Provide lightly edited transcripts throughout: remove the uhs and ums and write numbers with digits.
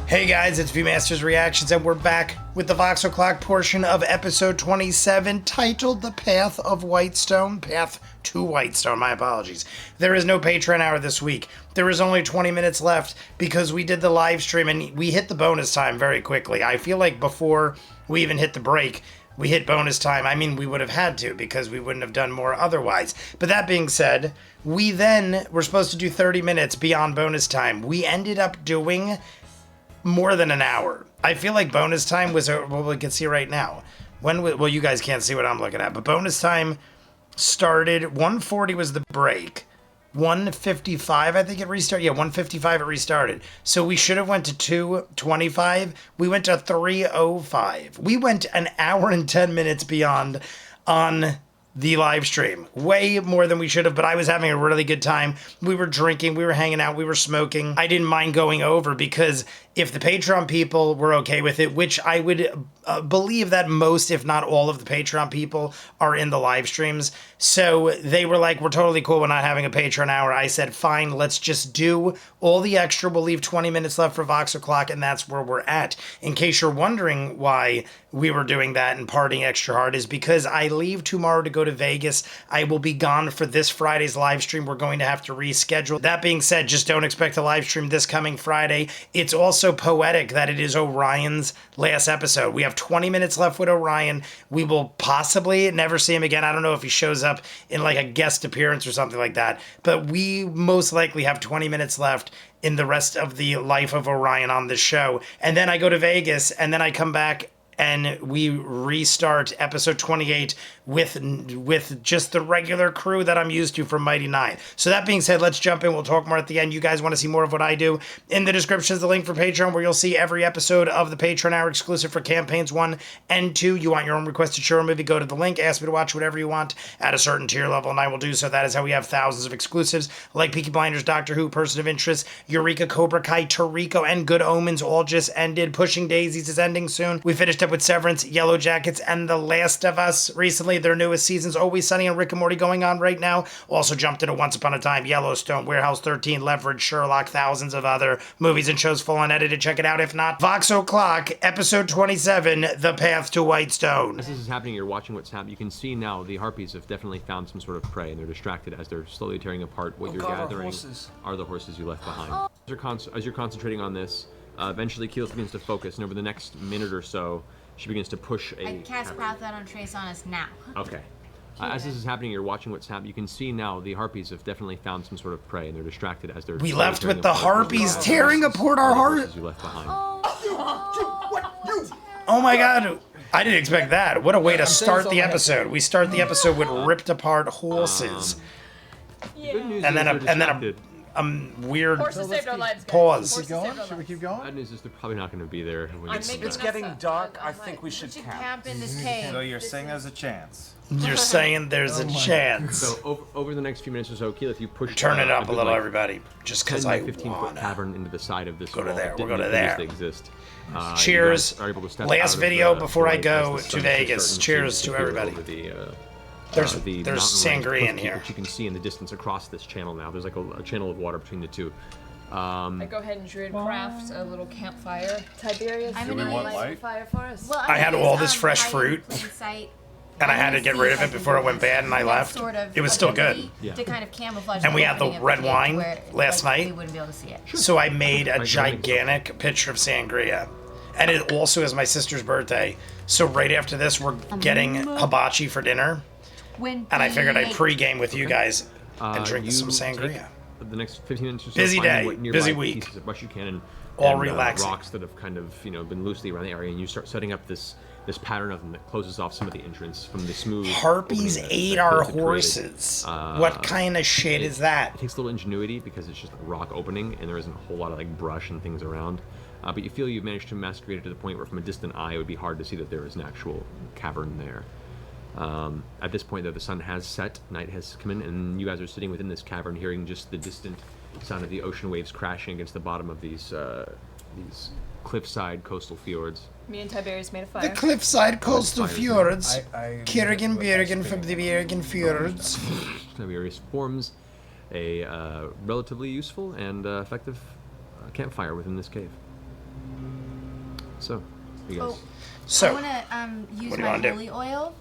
Hey guys, it's Viewmasters Reactions, and we're back with the Vox O'Clock portion of episode 27, titled The Path of Whitestone. Path to Whitestone, my apologies. There is no Patreon hour this week. There is only 20 minutes left because we did the live stream and we hit the bonus time very quickly. I feel like before we even hit the break, we hit bonus time. I mean, we would have had to because we wouldn't have done more otherwise. But that being said, we then were supposed to do 30 minutes beyond bonus time. We ended up doing more than an hour. I feel like bonus time was, well, we can see right now. Well, you guys can't see what I'm looking at, but bonus time started, 1:40 was the break. 1:55, I think it restarted. Yeah, 1:55 it restarted. So we should have went to 2:25. We went to 3:05. We went an hour and 10 minutes beyond on the live stream. Way more than we should have, but I was having a really good time. We were drinking, we were hanging out, we were smoking. I didn't mind going over because if the Patreon people were okay with it, which I would believe that most, if not all of the Patreon people are in the live streams. So they were like, we're totally cool with not having a Patreon hour. I said, fine, let's just do all the extra. We'll leave 20 minutes left for Vox O'Clock, and that's where we're at. In case you're wondering why we were doing that and partying extra hard, is because I leave tomorrow to go to Vegas. I will be gone for this Friday's live stream. We're going to have to reschedule. That being said, just don't expect a live stream this coming Friday. It's also poetic that it is Orion's last episode. We have 20 minutes left with Orion. We will possibly never see him again. I don't know if he shows up in like a guest appearance or something like that, but we most likely have 20 minutes left in the rest of the life of Orion on this show. And then I go to Vegas, and then I come back and we restart episode 28 with just the regular crew that I'm used to from Mighty Nein. So that being said, let's jump in. We'll talk more at the end. You guys want to see more of what I do? In the description is the link for Patreon, where you'll see every episode of the Patreon Hour exclusive for campaigns 1 and 2. You want your own requested show or movie, go to the link, ask me to watch whatever you want at a certain tier level, and I will do so. That is how we have thousands of exclusives like Peaky Blinders, Doctor Who, Person of Interest, Eureka, Cobra Kai, Toriko, and Good Omens all just ended. Pushing Daisies is ending soon. We finished up with Severance, Yellow Jackets, and The Last of Us recently. Their newest seasons, Always Sunny and Rick and Morty, going on right now. Also jumped into Once Upon a Time, Yellowstone, Warehouse 13, Leverage, Sherlock, thousands of other movies and shows full unedited. Check it out. If not, Vox O'Clock, episode 27, The Path to Whitestone. As this is happening, you're watching what's happening. You can see now the harpies have definitely found some sort of prey, and they're distracted as they're slowly tearing apart. What you're gathering are the horses you left behind. As you're concentrating on this, eventually Keyleth begins to focus, and over the next minute or so, she begins to push a... I cast Path on Trace on us now. Okay. As this is happening, you're watching what's happening. You can see now the harpies have definitely found some sort of prey, and they're distracted as they're... We left with the harpies tearing apart our heart. You left behind. Oh my god. I didn't expect that. What a way to start the episode. We start the episode with ripped apart horses. And then a weird pause. Should we keep going? Bad news is they're probably not going to be there. It's getting dark. I think we should camp. In this cave. So you're saying there's a chance? You're saying there's a chance. So over the next few minutes or so, Keyleth, you push... Turn it up a little, everybody. Just because I 15-foot cavern into the side of this go to wall. there. We'll go to Didn't there. exist. Cheers. Last video before I go to sun Vegas. Cheers to everybody. There's sangria in here. Which you can see in the distance across this channel now. There's like a channel of water between the two. I go ahead and Druid craft a little campfire. Tiberius, I'm Do we gonna want light light? fire for us. Well, I had all this fresh fruit, and I had to get rid of it before it went bad, and I left. It was still good. To kind of camouflage. And we had the red wine last night. We wouldn't be able to see it. So I made a gigantic picture of sangria. And it also is my sister's birthday. So right after this, we're getting hibachi for dinner. And I figured I'd pre-game with you guys and drink some sangria. The next 15 minutes or so, Busy day, what busy week. Pieces of brush you can, All relaxing. Rocks that have kind of been loosely around the area, and you start setting up this pattern of them that closes off some of the entrance from the smooth. Harpies ate our horses. What kind of shit is that? It takes a little ingenuity because it's just a rock opening, and there isn't a whole lot of like brush and things around. But you feel you've managed to masquerade it to the point where from a distant eye it would be hard to see that there is an actual cavern there. At this point, though, the sun has set, night has come in, and you guys are sitting within this cavern, hearing just the distant sound of the ocean waves crashing against the bottom of these cliffside coastal fjords. Me and Tiberius made a fire. The cliffside coastal fjords. Kiergan Bjergen from the Bjergen fjords. Tiberius forms a relatively useful and effective campfire within this cave. So, you guys. So, I want to use what do you my wanna do? holy oil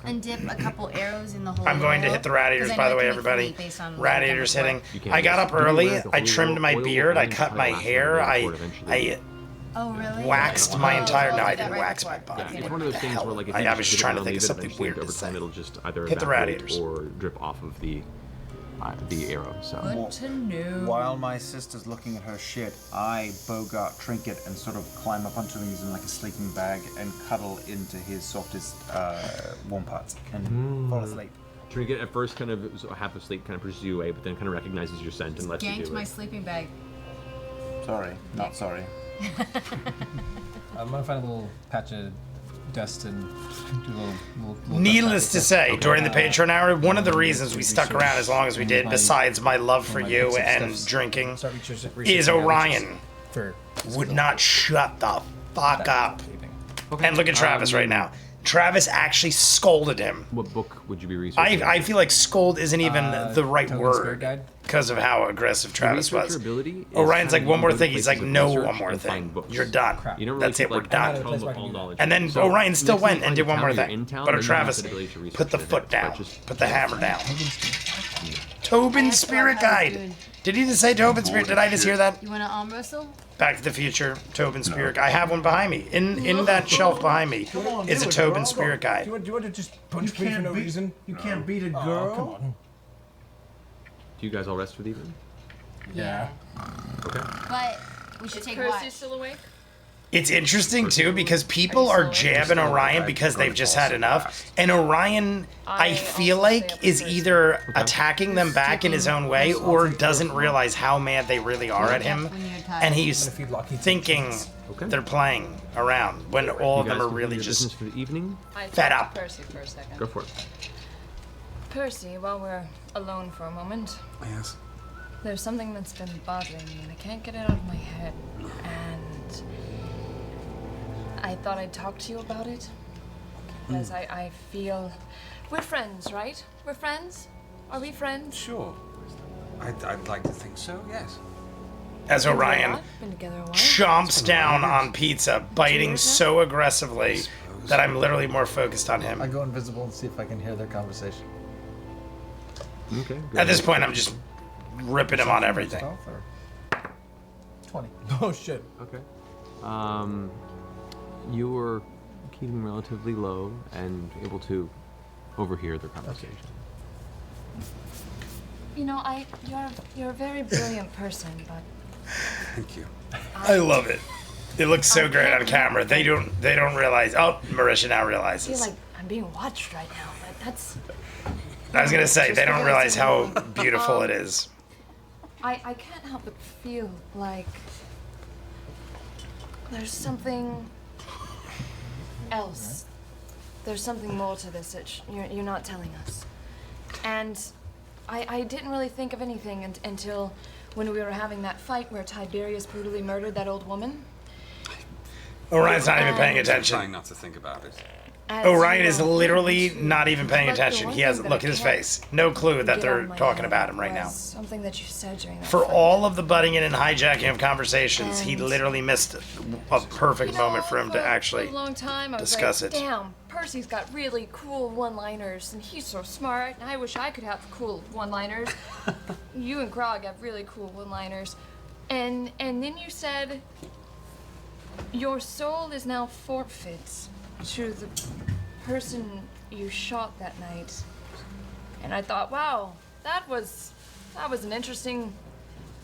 and dip a couple arrows in the holy oil. I'm going to hit the radiators, by the way, everybody. Radiators hitting. I got up early. I trimmed my beard. I cut my hair. I Oh, really? waxed my entire. No, I didn't Right wax before. my body. Yeah, it's one of those things where, like, if I you was just trying to dip it think of on, something eventually, weird to over time, say. it'll just either Hit the evaporate radiators. or drip off of the arrow. So. Good to know. While my sister's looking at her shit, I bogart trinket and sort of climb up onto him using like a sleeping bag and cuddle into his softest warm parts and fall asleep. Trinket at first kind of half asleep, kind of pushes you away, but then kind of recognizes your scent and lets you Ganked do my it. sleeping bag. Sorry, not sorry. I'm gonna find a little patch of dust and do a little Needless to say, during the Okay. Patreon hour, one of the reasons we stuck around as long as we did, besides my love for you and drinking, is Orion would not shut the fuck up. And look at Travis right now. Travis actually scolded him. What book would you be researching? I feel like scold isn't even the right Token Spirit word Guide? because of how aggressive Travis was. Ability is Orion's kind like, of one more you go to thing. He's like, places of no, research one more and thing. find books. You're done. You don't really That's it. keep, We're like, done. a tome of all knowledge. And then So, Orion still next time went you and find did a one more town you're thing. in town, But then you have Travis, the ability to research put the it. foot down. But just- Put the hammer down. Tobin Spirit Guide. Did he just say Tobin Spirit? Did I just hear that? You want to arm wrestle? Back to the Future, Tobin Spirit Guide. I have one behind me. In that shelf behind me is a Tobin Spirit Guide. Do you want to just punch me for no reason? You can't beat a girl. Come on. Do you guys all rest for the evening? Yeah. Okay. But we should Is take Percy watch. still awake? It's interesting too because people are jabbing Orion because they've just had enough, and Orion, I feel like, is either attacking them back in his own way or doesn't realize how mad they really are at him, and he's thinking they're playing around when all of You them guys are continue really your just business for the evening. I fed talked up. to Percy for a second. Go for it. Percy, while we're alone for a moment, Yes. there's something that's been bothering me and I can't get it out of my head. And I thought I'd talk to you about it. Because I feel... We're friends, right? We're friends? Are we friends? Sure. I'd like to think so, yes. as Orion Been together a while. chomps down on pizza, biting so aggressively that I'm literally more focused on I him. go invisible and see if I can hear their conversation. Okay. At this point, I'm just ripping him on everything. 12 or 20. Oh shit. Okay. You were keeping relatively low and able to overhear their conversation. You know, you're a very brilliant person, but Thank you. I love it. It looks so great on camera. They don't realize. Oh, Marisha now I feel realizes. like I'm being watched right now. But that's I was gonna say they don't realize how beautiful it is. I can't help but feel like there's something else. There's something more to this that you're not telling us. And I didn't really think of anything until when we were having that fight where Tiberius brutally murdered that old woman. Orion's not even paying Trying attention. not to think about it. As Orion you is were literally alluding to. not even paying But the attention. one He has thing that look I at his can't face. No clue that get they're out of my talking head about him right now. was something that you said during that For fight. all of the butting in and hijacking of conversations, he And- literally missed a perfect moment for him to For actually a long time, I was discuss like, it. Damn, Percy's got really cool one-liners, and he's so smart. And I wish I could have cool one-liners. You and Grog have really cool one-liners, and then you said your soul is now forfeit to the person you shot that night. And I thought, wow, that was an interesting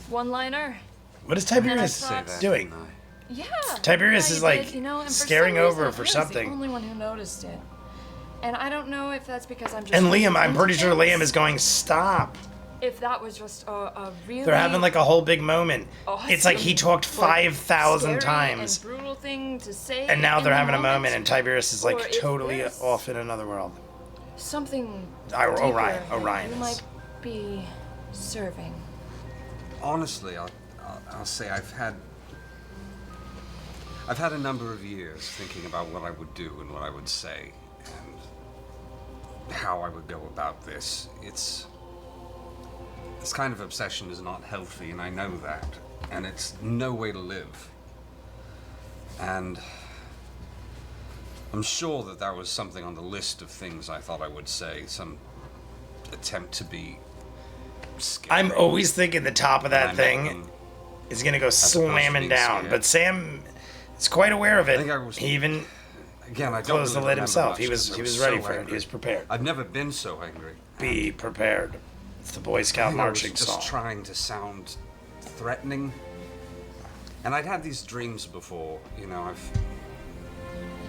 one-liner. What is Tiberius Say that, doing? didn't Yeah. Tiberius yeah, is you like did, you know, and for staring some over reason, for I was something. the only one who noticed it. And I don't know if that's because I'm just. And really Liam, I'm into pretty sure things, Liam is going, stop. If that was just a really. They're having like a whole big moment. It's like he awesome, talked but 5,000 scary times. And brutal thing to say. And now in they're the having a moment, and Tiberius is or like if totally there's off in another world. Something. Orion deeper that Orion you is. might be serving. Honestly, I'll say I've had a number of years thinking about what I would do and what I would say and how I would go about this. This kind of obsession is not healthy, and I know that. And it's no way to live. And I'm sure that that was something on the list of things I thought I would say. Some attempt to be scary. I'm always thinking the top of that And I met thing them is gonna go opposed to slamming being down. scared. But Sam is quite aware of I it. think I was- He even Again, I don't closed the really lid remember himself. much He was 'cause I he was so ready for it. He angry. was prepared. I've never been so angry. Be prepared. It's the Boy I Scout think I was marching just song. trying to sound threatening. And I'd had these dreams before, you know,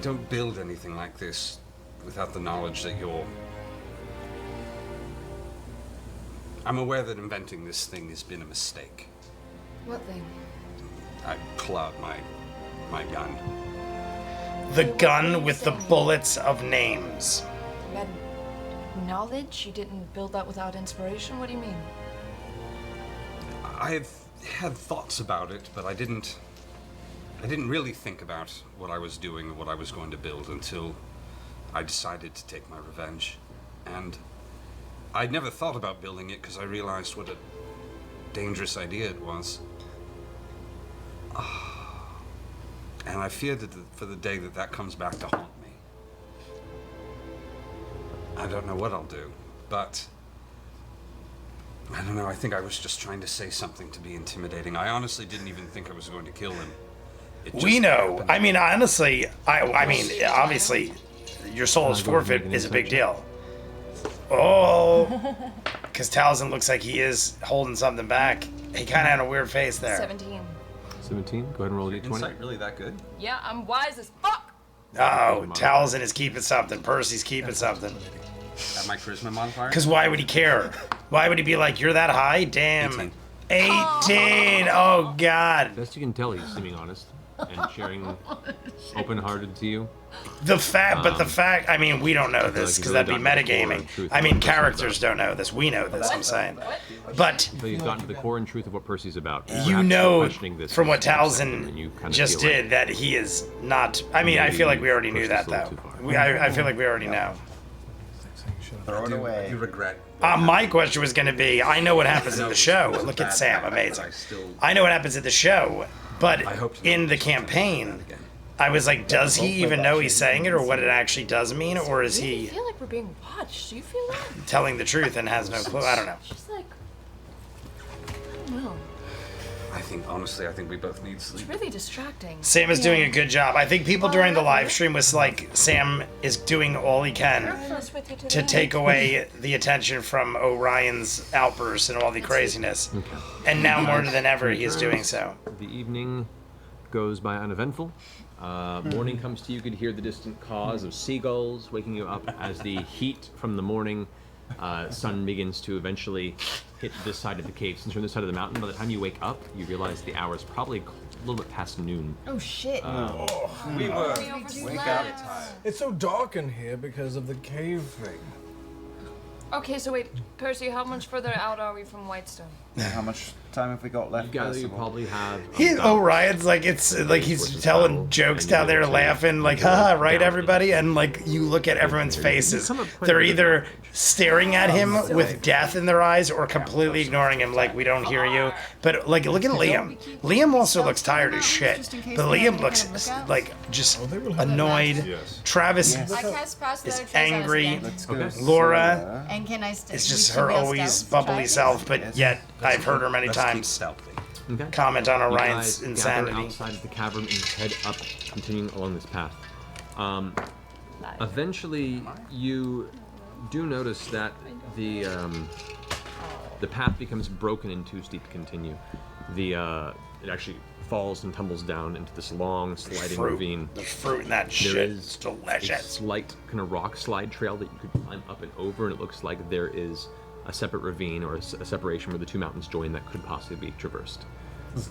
don't build anything like this without the knowledge that I'm aware that inventing this thing has been a mistake. What thing? I pull out my gun. The What were gun you with the saying? bullets of names. You had knowledge? You didn't build that without inspiration? What do you mean? I have had thoughts about it, but I didn't really think about what I was doing or what I was going to build until I decided to take my revenge. And I'd never thought about building it because I realized what a dangerous idea it was. And I fear that for the day that comes back to haunt me. I don't know what I'll do, but I don't know, I think I was just trying to say something to be intimidating. I honestly didn't even think I was going to kill him. It We just know. happened. I mean, honestly, I mean, obviously, your soul's forfeit is a big deal. Oh, because Tal'dorei looks like he is holding something back. He kind of had a weird face there. 17. 17. Go ahead and roll a d20. Insight really that good? Yeah, I'm wise as fuck! Oh, Tal'dorei is keeping something. Percy's keeping something. At my charisma modifier? Because why would he care? Why would he be like, you're that high? Damn. 18. Oh, God. Best you can tell, he's seeming honest and sharing open-hearted to you. The fact, I mean, we don't know this he's because really that'd be gotten to the core metagaming. and truth I of mean, what Percy's characters about. don't know this. We know this, I'm saying. But So you've gotten to the core and truth of what Percy's about. you Perhaps you're know questioning this from what for a second, and you Tal'dorei kinda just feel like did that he is not. I mean, I feel like we already knew Percy's that, a little though. too far. I feel like we already know. Throw it away. You regret. My question was going to be, I know what happens in the show. Look at Sam, amazing. I know what happens in the show, but in the campaign, I was like, does he even know he's saying it or what it actually does mean, or is I he feel like we're being watched. Do you feel that? telling the truth and has no clue? I don't know. She's like, I don't know. I think we both need sleep. It's really distracting. Sam is doing a good job. I think people during the live stream was like, Sam is doing all he can Close with you to today. take away the attention from Orion's outbursts and all the craziness. And now more than ever, he is doing so. The evening goes by uneventful. Morning comes to you. You could hear the distant caws of seagulls waking you up as the heat from the morning sun begins to eventually hit this side of the cave. Since you're on this side of the mountain, by the time you wake up, you realize the hour is probably a little bit past noon. Oh shit. We were. Wake up. It's so dark in here because of the cave thing. Okay, so wait, Percy, how much further out are we from Whitestone? How much time have we got left? You gather first you of all? probably have. Orion's like, it's like he's telling jokes down there, laughing, like, haha, right, everybody? And like, you look at everyone's faces. They're either staring at him with death in their eyes or completely ignoring him, like, we don't hear you. But like, look at Liam. Liam also looks tired as shit. But Liam looks like just annoyed. Travis I cast past is the angry. Let's go. Okay. Laura And can I still? is just her always bubbly self, but yet I've heard her many Let's keep times stealthy. Okay. comment on You Orion's guys gather insanity. outside of the cavern and head up, continuing along this path. Eventually, you do notice that the path becomes broken and too steep to continue. It actually falls and tumbles down into this long sliding ravine. There's fruit in that There shit. is It's a delicious. slight kind of rock slide trail that you could climb up and over, and it looks like there is a separate ravine or a separation where the two mountains join that could possibly be traversed.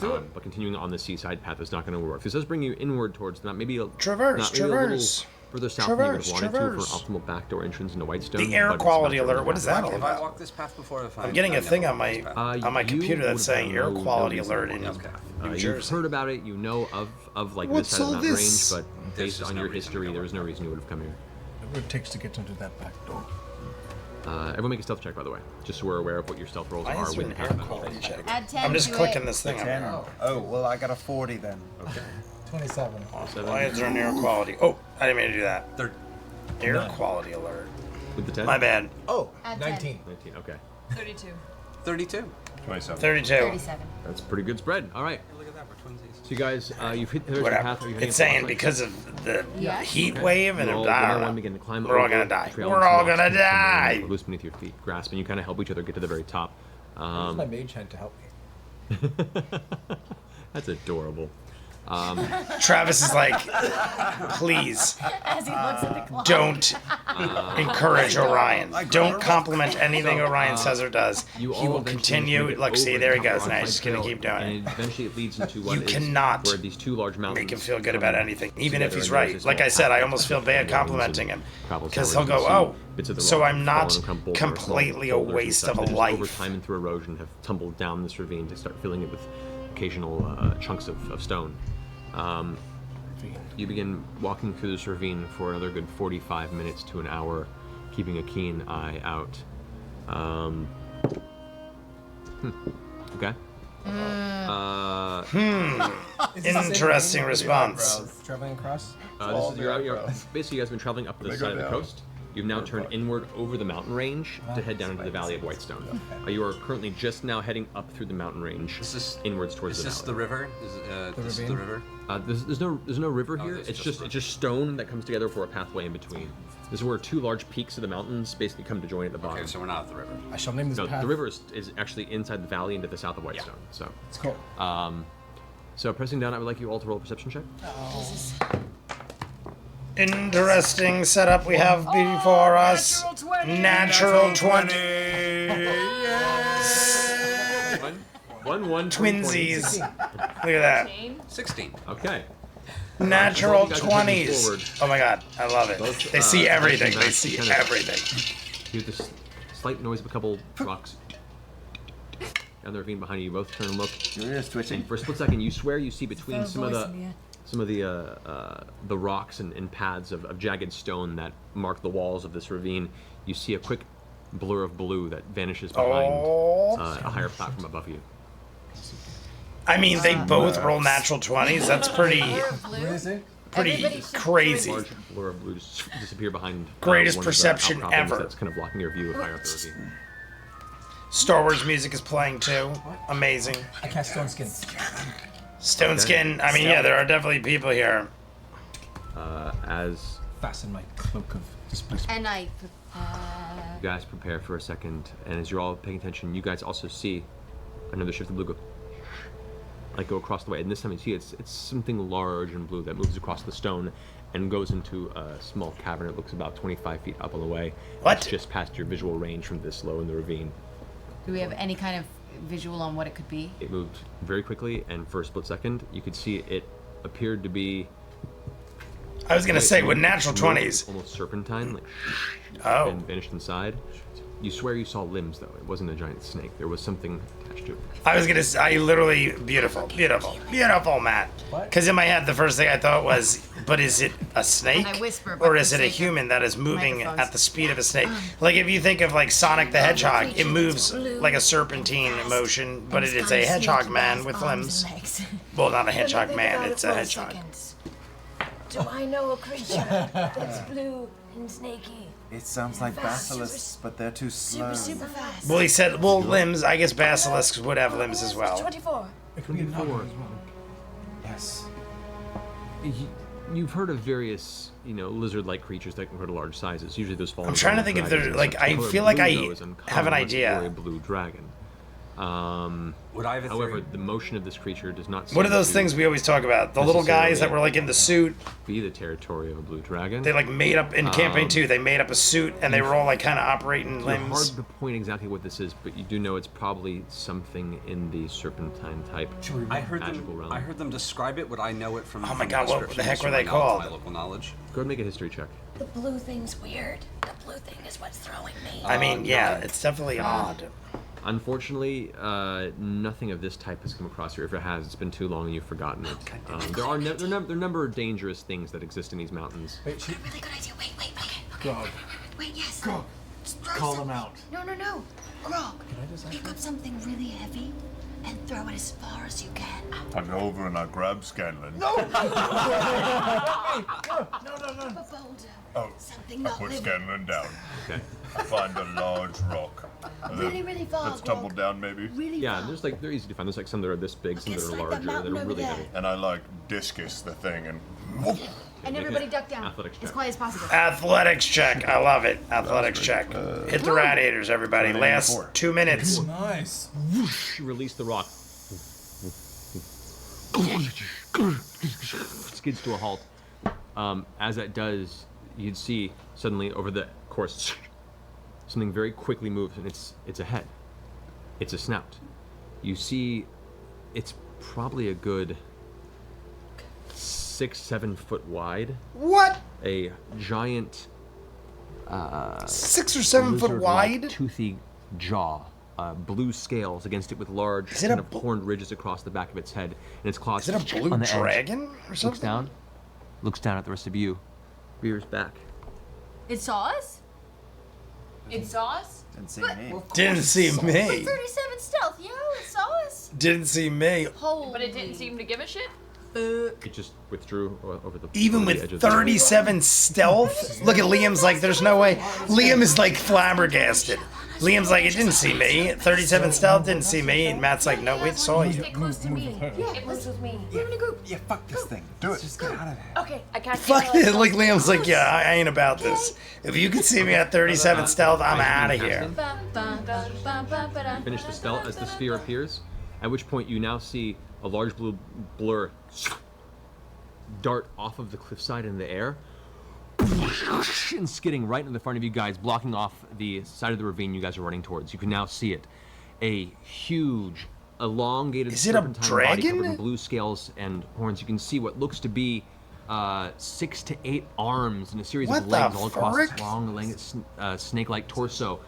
But continuing on the seaside path is not going to work. This does bring you inward towards the map, maybe a Traverse, maybe a little traverse. further south than you would have wanted to Traverse. for optimal backdoor entrance into Whitestone. The air but it's quality not really alert. What is that all Have I about? walked this path before? I'm getting a thing on my You computer that's would saying have air no quality reason alert to in walk this New path. Jersey. You've heard about it, you know of like What's this side of all the mountain this? range, but There's based just on no your reason to history, go there was no reason you would have come here. Whatever it takes to get into that back door. Everyone make a stealth check, by the way, just so we're aware of what your stealth rolls Why are is there with an the air path. quality check? Add 10 I'm just to clicking it. this thing. 10. on. Oh, well, I got a 40 then. Okay. 27. Lions are near quality. Oh, I didn't mean to do that. They're Air quality alert. With the 10? My bad. Oh, At 19. 19, okay. 32. 32. 27. 32. 37. That's a pretty good spread. All right. Look at that, we're twinsies. So you guys, you've hit the Whatever. path. Are you heading It's up the saying boss because of the Yeah. heat wave and You're all I gonna don't one know. begin to climb We're all over gonna the die. trail We're into all rocks gonna and tumbling die. loose beneath your feet, grasp, and you kind of help each other get to the very top. Use my mage hand to help me. That's adorable. Travis is like, please As he looks at the clock. don't encourage Orion. Don't compliment anything Orion says or does. You He all will eventually continue. make it Look, see, over there he the top goes. of Now the he's just gonna trail, keep doing it. And eventually it leads into what You is cannot where these two large mountains Make him feel good come about anything, even if together, he's and there's right. this Like little I said, I path almost feel that bad goes and complimenting him travels because downward. he'll You go, can see "Oh, bits of the so rock I'm that not fall and come boulders, small completely a boulders and waste stuff of a that just life." Over time and through erosion have tumbled down this ravine to start filling it with occasional chunks of stone. You begin walking through this ravine for another good 45 minutes to an hour, keeping a keen eye out. Okay. Interesting response. Traveling across? This is, basically, you guys have been traveling up the side of the coast. You've now turned inward over the mountain range to head down into the valley of Whitestone. You are currently just now heading up through the mountain range, inwards towards Is the this valley. the river? This is the river? There's no river here. there's It's just it's just stone that comes together for a pathway in between. This is where two large peaks of the mountains basically come to join at the bottom. Okay, so we're not at the river. I shall name this No, path. the river is actually inside the valley into the south of Whitestone. So, It's cool. so pressing down, I would like you all to roll a perception check. Interesting setup we have before us. Natural 20. One, Twinsies. Look at that. 16. Okay. Natural You guys are heading 20s. forward. Oh my god, I love it. Both, They see everything. They kind see of- everything. You hear this slight noise of a couple rocks down the ravine behind you. You both turn and look. Your ears twitching. For a split second, you swear you see between some of the rocks and paths of jagged stone that mark the walls of this ravine. You see a quick blur of blue that vanishes behind a higher platform above you. I mean, they both roll natural 20s. That's pretty What is it? Everybody should crazy. Large blur of blue just disappear behind Greatest one of the perception outcroppings ever. That's kind of blocking your view higher up the ravine. Star Wars music is playing too. Amazing. I cast Stone Skin. Stone Skin. I mean, yeah, there are definitely people here. As Fasten my cloak of displacement. And I you guys prepare for a second, and as you're all paying attention, you guys also see another shift of blue go across the way. And this time you see it's something large and blue that moves across the stone and goes into a small cavern. It looks about 25 feet up on the way. What? It's just past your visual range from this low in the ravine. Do we have any kind of visual on what it could be? It moved very quickly, and for a split second, you could see it appeared to be. I was gonna say, with it natural moved 20s. almost serpentine, like Oh. and vanished inside. You swear you saw limbs, though. It wasn't a giant snake. There was something attached to it. I was gonna say, I literally, beautiful, Matt. What? Because in my head, the first thing I thought was, but is it a snake? And I whisper, but or for is it a sake of human that is moving microphones. at the speed of a snake? Like if you think of like Sonic the Hedgehog, it moves like a serpentine motion, but it is a hedgehog man with limbs. Well, not a hedgehog Think man, about it's it a for hedgehog. second. Do I know a creature that's blue and snaky? It sounds like Fast, basilisks, but they're too slow. Super fast. Well, he said, well, limbs. I guess basilisks would have limbs as well. 24. It could be a number as well. Yes. You've heard of various, lizard-like creatures that can grow to large sizes. Usually those fall. I'm trying to think if they're like. I feel like I have an idea. A blue dragon. Would I have a However, theory? the motion of this creature does not. What are seem those to things we always talk about? The little guys that were like in the suit. Be the territory of a blue dragon. They like made up in campaign 2. They made up a suit and they were all like kind of operating It's limbs. hard to point exactly what this is, but you do know it's probably something in the serpentine type. I heard magical them. realm. I heard them describe it. Would I know it from? Oh my from God, what the descriptions heck were from they my knowledge- called? My local knowledge. Go ahead and make a history check. The blue thing's weird. The blue thing is what's throwing me. I mean, yeah, it's definitely odd. Unfortunately, nothing of this type has come across here. If it has, it's been too long and you've forgotten it. There are there are a number of dangerous things that exist in these mountains. Wait, she. Really good idea. Wait. Okay. Grog. Wait, yes. Grog. Throw Call some- them out. No. Grog. Can I just Pick up something really heavy and throw it as far as you can. I go over and I grab Scanlan. No! No. A boulder. Oh, Something I not put living. Scanlan down. Okay. I find a large rock. Really, really far. That's tumbled Grog. down, maybe. Really Yeah, far. there's like they're easy to find. There's like some that are this big, some that It's are like that larger, that mountain are over really there. heavy. And I like discus the thing and. And Make everybody it duck down. athletics As check. quiet as possible. Athletics check. I love it. Athletics check. Hit the radiators, everybody. Last 4. 2 minutes. Nice. You release the rock. Skids to a halt. As that does, you'd see suddenly over the course something very quickly moves, and it's a head. It's a snout. You see, it's probably a good 6-7 foot wide. What? A giant 6 or 7 foot lizard-like wide? toothy jaw, blue scales against it with large Is it kind a of bl- horned ridges across the back of its head, and its claws Is it a blue on the edge. dragon or something? Looks down at the rest of you, rears back. It saw us? It saw us? Didn't see me. Didn't see me. 37 stealth, yo, it saw us. Didn't see me. Holy. But it didn't seem to give a shit. It just withdrew over the Even over the edge with of the 37 stealth? Look at Liam's like, there's no way. Liam is like flabbergasted. Liam's like, it didn't see me. 37 stealth didn't see me. And Matt's like, no, it saw you. Stay close to me. Yeah, It moves with me. we're in a group. Yeah, fuck this thing. Do it. Just get out of there. Okay, I can't. Fuck it. Like Liam's like, yeah, I ain't about this. If you can see me at 37 stealth, I'm out of here. Finish the spell as the sphere appears, at which point you now see a large blue blur dart off of the cliffside in the air and skidding right in the front of you guys, blocking off the side of the ravine you guys are running towards. You can now see it. A huge, elongated Is it a serpentine body dragon? covered in blue scales and horns. You can see what looks to be 6 to 8 arms and a series What of legs the all across its frick? long, snake-like torso.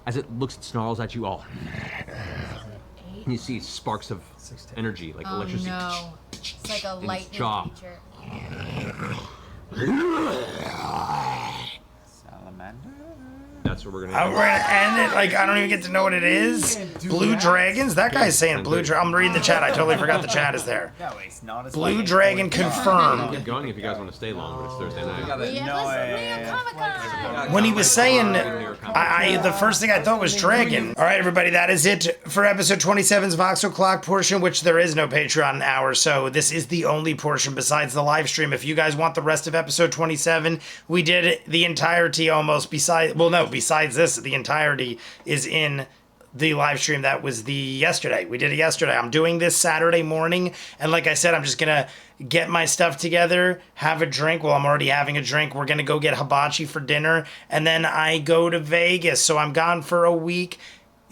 As it looks, it snarls at you all. And you see sparks of energy, like Oh electricity. no. It's like a its lightning jaw. creature. Salamander? That's what we're gonna We're gonna end it. Like, I don't even get to know what it is. Blue dragons? That guy's saying blue dragon. I'm reading the chat. I totally forgot the chat is there. No, it's not as Blue like dragon it's not. confirmed. keep going if you guys want to stay long, but it's Thursday night. Comic-Con. When he was saying, the first thing I thought was dragon. All right, everybody, that is it for episode 27's Vox O'Clock portion, which there is no Patreon hour, so this is the only portion besides the live stream. If you guys want the rest of episode 27, we did the entirety almost besides this, the entirety is in the live stream that was the yesterday. We did it yesterday. I'm doing this Saturday morning, and like I said, I'm just gonna get my stuff together, have a drink. Well, I'm already having a drink. We're gonna go get hibachi for dinner, and then I go to Vegas. So I'm gone for a week.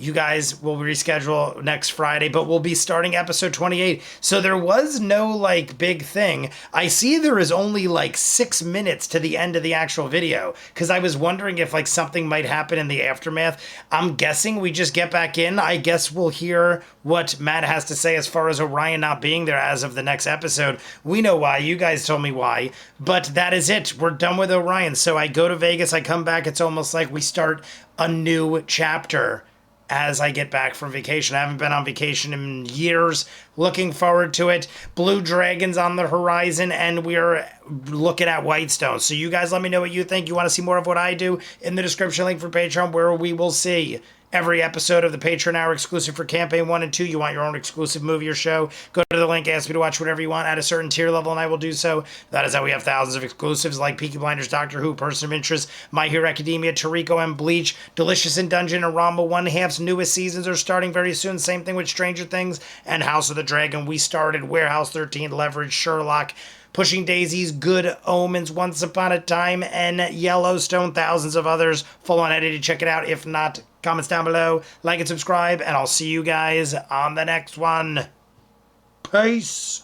You guys will reschedule next Friday, but we'll be starting episode 28. So there was no like big thing. I see there is only like 6 minutes to the end of the actual video because I was wondering if like something might happen in the aftermath. I'm guessing we just get back in. I guess we'll hear what Matt has to say as far as Orion not being there as of the next episode. We know why. You guys told me why. But that is it. We're done with Orion. So I go to Vegas. I come back. It's almost like we start a new chapter as I get back from vacation. I haven't been on vacation in years. Looking forward to it. Blue Dragons on the horizon, and we're looking at Whitestone. So you guys let me know what you think. You want to see more of what I do? In the description link for Patreon, where we will see every episode of the Patreon Hour exclusive for Campaign 1 and 2. You want your own exclusive movie or show? Go to the link, ask me to watch whatever you want at a certain tier level, and I will do so. That is how we have thousands of exclusives like Peaky Blinders, Doctor Who, Person of Interest, My Hero Academia, Toriko, and Bleach. Delicious in Dungeon and Rama 1/2's newest seasons are starting very soon. Same thing with Stranger Things and House of the Dragon. We started Warehouse 13, Leverage, Sherlock, Pushing Daisies, Good Omens, Once Upon a Time, and Yellowstone. Thousands of others. Full on edited. Check it out. If not, comments down below. Like and subscribe. And I'll see you guys on the next one. Peace.